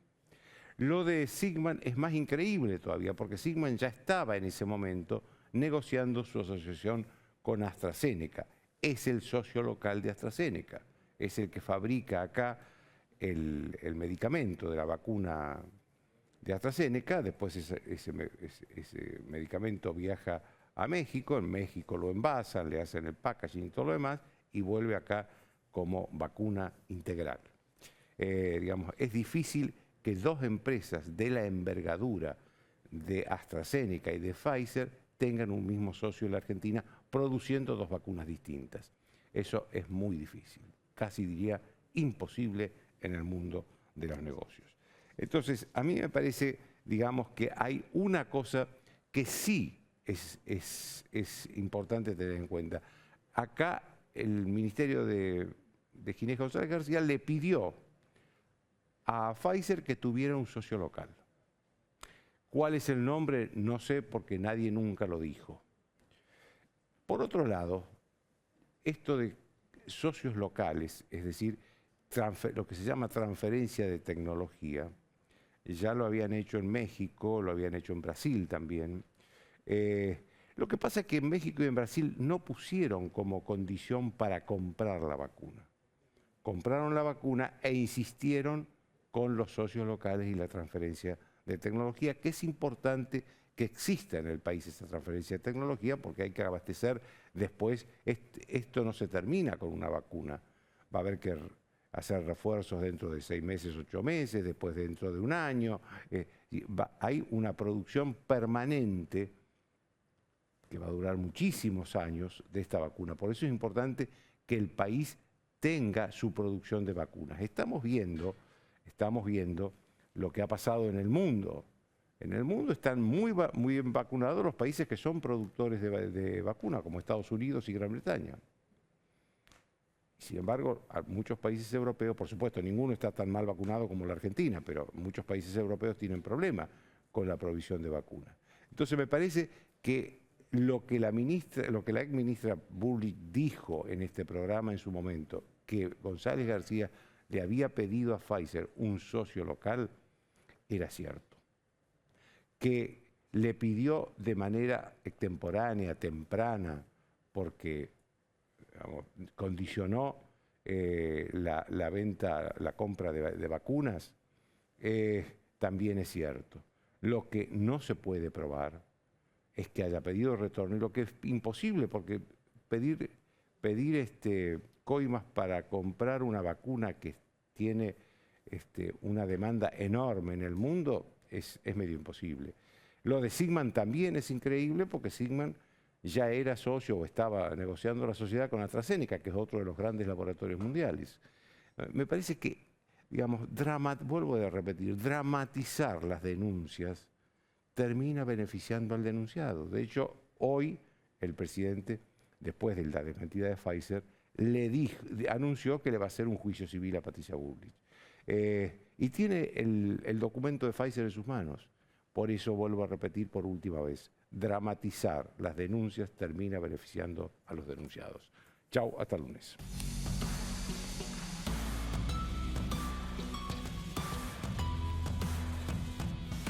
Lo de Sigman es más increíble todavía, porque Sigman ya estaba en ese momento negociando su asociación con AstraZeneca. Es el socio local de AstraZeneca, es el que fabrica acá el medicamento de la vacuna de AstraZeneca. Después ese medicamento viaja a México, en México lo envasan, le hacen el packaging y todo lo demás, y vuelve acá como vacuna integral. Digamos, es difícil que dos empresas de la envergadura de AstraZeneca y de Pfizer tengan un mismo socio en la Argentina produciendo dos vacunas distintas. Eso es muy difícil, casi diría imposible en el mundo de los negocios. Entonces, a mí me parece, digamos, que hay una cosa que sí es importante tener en cuenta. Acá el Ministerio de Ginés González García le pidió a Pfizer que tuviera un socio local. ¿Cuál es el nombre? No sé, porque nadie nunca lo dijo. Por otro lado, esto de socios locales, es decir, lo que se llama transferencia de tecnología, ya lo habían hecho en México, lo habían hecho en Brasil también. Lo que pasa es que en México y en Brasil no pusieron como condición para comprar la vacuna. Compraron la vacuna e insistieron con los socios locales y la transferencia de tecnología, que es importante que exista en el país esa transferencia de tecnología, porque hay que abastecer después. Esto no se termina con una vacuna. Va a haber que hacer refuerzos dentro de 6 meses, 8 meses, después dentro de un año. Hay una producción permanente que va a durar muchísimos años de esta vacuna. Por eso es importante que el país tenga su producción de vacunas. Estamos viendo lo que ha pasado en el mundo. En el mundo están muy bien vacunados los países que son productores de vacuna, como Estados Unidos y Gran Bretaña. Sin embargo, muchos países europeos, por supuesto, ninguno está tan mal vacunado como la Argentina, pero muchos países europeos tienen problemas con la provisión de vacunas. Entonces me parece que lo que la exministra Bullrich dijo en este programa en su momento, que González García le había pedido a Pfizer un socio local era cierto. Que le pidió de manera extemporánea, temprana, porque digamos, condicionó la venta, la compra de vacunas, también es cierto. Lo que no se puede probar es que haya pedido retorno, y lo que es imposible, porque pedir coimas para comprar una vacuna que tiene una demanda enorme en el mundo es medio imposible. Lo de Sigman también es increíble, porque Sigman ya era socio o estaba negociando la sociedad con AstraZeneca, que es otro de los grandes laboratorios mundiales. Me parece que, digamos, vuelvo a repetir, dramatizar las denuncias termina beneficiando al denunciado. De hecho, hoy el presidente, después de la desmentida de Pfizer, anunció que le va a hacer un juicio civil a Patricia Bullrich. Y tiene el documento de Pfizer en sus manos. Por eso vuelvo a repetir por última vez, dramatizar las denuncias termina beneficiando a los denunciados. Chau, hasta el lunes.